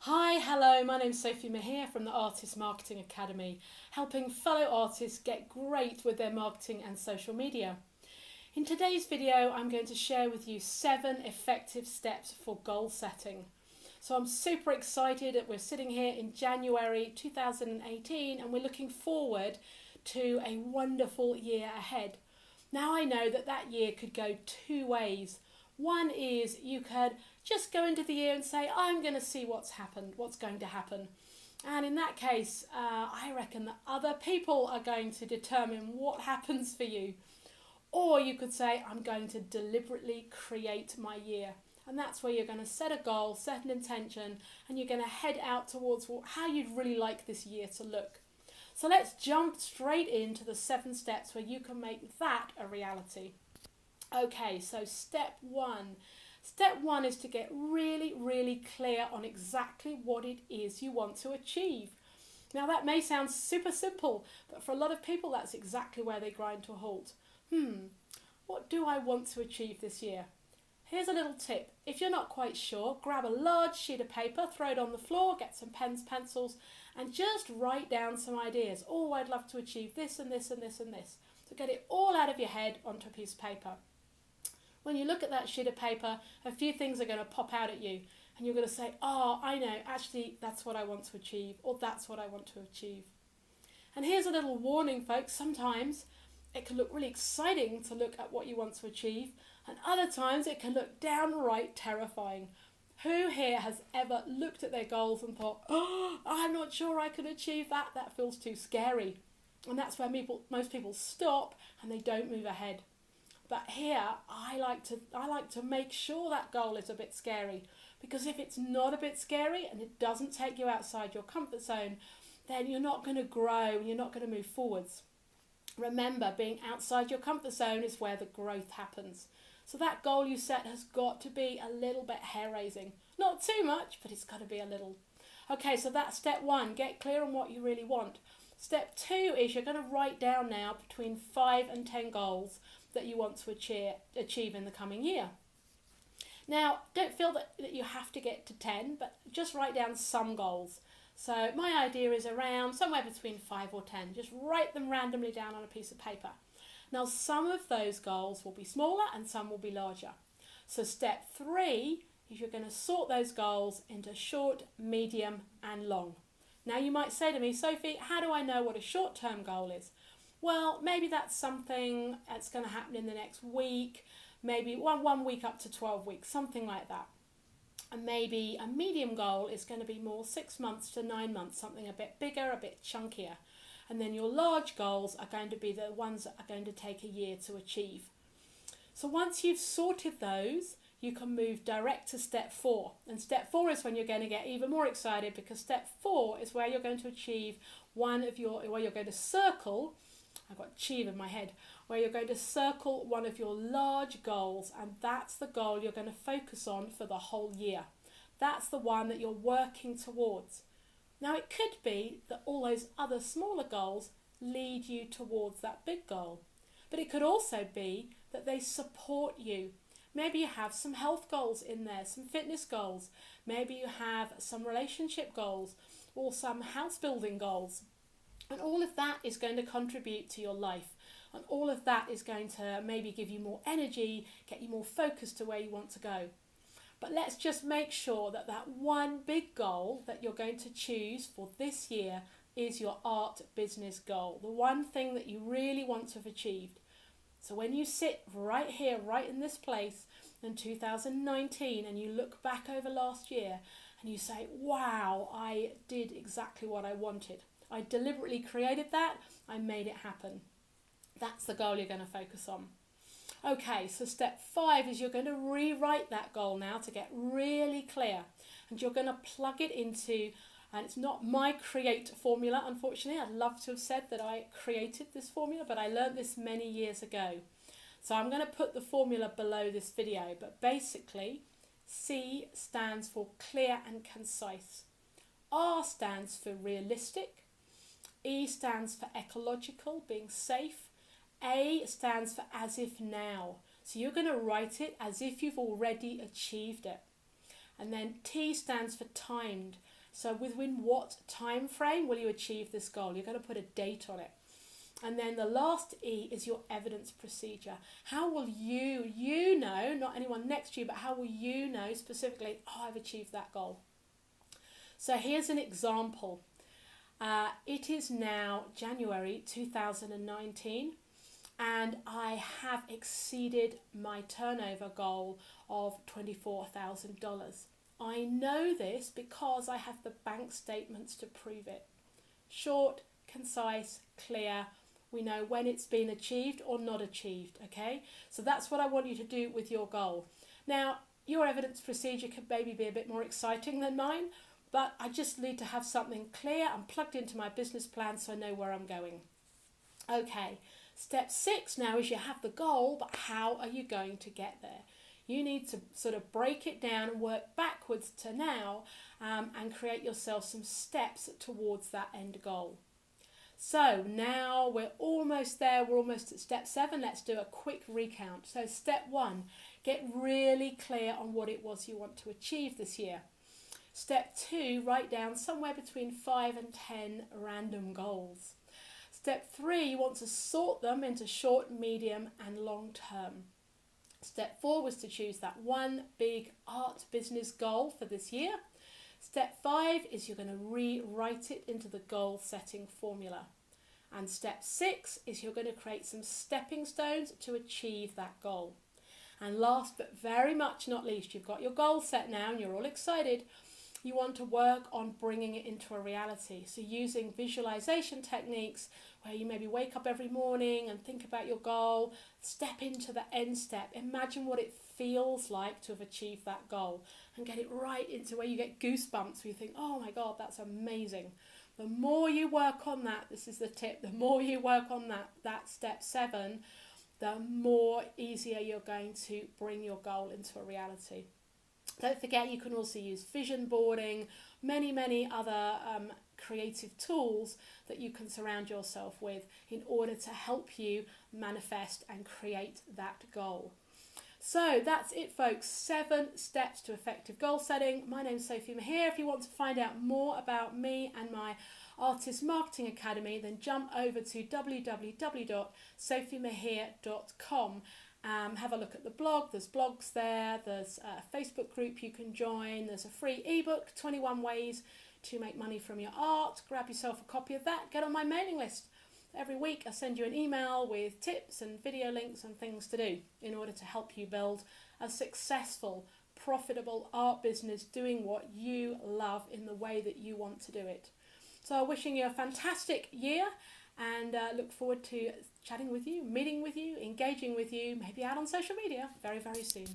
Hi, hello, my name's Sophie Mahir from the Artist Marketing Academy, helping fellow artists get great with their marketing and social media. In today's video, I'm going to share with you 7 effective steps for goal setting. So I'm super excited that we're sitting here in January 2018 and we're looking forward to a wonderful year ahead. Now I know that that year could go 2 ways. One is you could just go into the year and say, I'm going to see what's going to happen. And in that case, I reckon that other people are going to determine what happens for you. Or you could say, I'm going to deliberately create my year. And that's where you're going to set a goal, set an intention, and you're going to head out towards how you'd really like this year to look. So let's jump straight into the 7 steps where you can make that a reality. Okay, so step 1. Step 1 is to get really, really clear on exactly what it is you want to achieve. Now that may sound super simple, but for a lot of people that's exactly where they grind to a halt. What do I want to achieve this year? Here's a little tip. If you're not quite sure, grab a large sheet of paper, throw it on the floor, get some pens, pencils, and just write down some ideas. Oh, I'd love to achieve this and this and this and this. So get it all out of your head onto a piece of paper. When you look at that sheet of paper, a few things are going to pop out at you and you're going to say, oh, I know, actually that's what I want to achieve, or that's what I want to achieve. And here's a little warning, folks. Sometimes it can look really exciting to look at what you want to achieve, and other times it can look downright terrifying. Who here has ever looked at their goals and thought, oh, I'm not sure I can achieve that, that feels too scary. And that's where most people stop and they don't move ahead. But here, I like to make sure that goal is a bit scary, because if it's not a bit scary and it doesn't take you outside your comfort zone, then you're not going to grow and you're not going to move forwards. Remember, being outside your comfort zone is where the growth happens. So that goal you set has got to be a little bit hair-raising. Not too much, but it's got to be a little. Okay, so that's step 1. Get clear on what you really want. Step 2 is you're going to write down now between 5 and 10 goals that you want to achieve in the coming year. Now, don't feel that you have to get to 10, but just write down some goals. So my idea is around somewhere between 5 or 10. Just write them randomly down on a piece of paper. Now, some of those goals will be smaller and some will be larger. So step 3 is you're going to sort those goals into short, medium and long. Now you might say to me, Sophie, how do I know what a short-term goal is? Well, maybe that's something that's going to happen in the next week, maybe one week up to 12 weeks, something like that. And maybe a medium goal is going to be more 6 months to 9 months, something a bit bigger, a bit chunkier. And then your large goals are going to be the ones that are going to take a year to achieve. So once you've sorted those, you can move direct to step 4. And step 4 is when you're going to get even more excited, because step 4 is where you're going to achieve where you're going to circle, I've got achieve in my head, where you're going to circle one of your large goals, and that's the goal you're going to focus on for the whole year. That's the one that you're working towards. Now it could be that all those other smaller goals lead you towards that big goal, but it could also be that they support you. Maybe you have some health goals in there, some fitness goals, maybe you have some relationship goals or some house building goals. And all of that is going to contribute to your life. And all of that is going to maybe give you more energy, get you more focused to where you want to go. But let's just make sure that that one big goal that you're going to choose for this year is your art business goal. The one thing that you really want to have achieved. So when you sit right here, right in this place in 2019, and you look back over last year and you say, wow, I did exactly what I wanted. I deliberately created that, I made it happen. That's the goal you're going to focus on. Okay, so step 5 is you're going to rewrite that goal now to get really clear. And you're going to plug it into, and it's not my create formula, unfortunately. I'd love to have said that I created this formula, but I learned this many years ago. So I'm going to put the formula below this video, but basically C stands for clear and concise. R stands for realistic. E stands for ecological, being safe. A stands for as if now. So you're going to write it as if you've already achieved it. And then T stands for timed. So within what time frame will you achieve this goal? You're going to put a date on it. And then the last E is your evidence procedure. How will you know, not anyone next to you, but how will you know specifically, oh, I've achieved that goal? So here's an example. It is now January 2019 and I have exceeded my turnover goal of $24,000. I know this because I have the bank statements to prove it. Short, concise, clear. We know when it's been achieved or not achieved, okay? So that's what I want you to do with your goal. Now, your evidence procedure could maybe be a bit more exciting than mine, but I just need to have something clear and plugged into my business plan so I know where I'm going. Okay, step 6 now is you have the goal, but how are you going to get there? You need to sort of break it down and work backwards to now and create yourself some steps towards that end goal. So now we're almost there, we're almost at step 7. Let's do a quick recount. So step 1, get really clear on what it was you want to achieve this year. Step 2, write down somewhere between 5 and 10 random goals. Step 3, you want to sort them into short, medium and long term. Step 4 was to choose that one big art business goal for this year. Step 5 is you're going to rewrite it into the goal setting formula. And step 6 is you're going to create some stepping stones to achieve that goal. And last but very much not least, you've got your goal set now and you're all excited. You want to work on bringing it into a reality. So using visualization techniques where you maybe wake up every morning and think about your goal, step into the end step. Imagine what it feels like to have achieved that goal and get it right into where you get goosebumps, where you think, oh my God, that's amazing. The more you work on that, this is the tip, the more you work on that step 7, the more easier you're going to bring your goal into a reality. Don't forget you can also use vision boarding, many other creative tools that you can surround yourself with in order to help you manifest and create that goal. So that's it, folks. 7 steps to effective goal setting. My name's Sophie Mahir. If you want to find out more about me and my Artist Marketing Academy, then jump over to www.sophiemahir.com. Have a look at the blog. There's blogs there. There's a Facebook group you can join. There's a free ebook, 21 ways to make money from your art. Grab yourself a copy of that. Get on my mailing list. Every week I send you an email with tips and video links and things to do in order to help you build a successful, profitable art business doing what you love in the way that you want to do it. So wishing you a fantastic year and look forward to chatting with you, meeting with you, engaging with you, maybe out on social media very soon.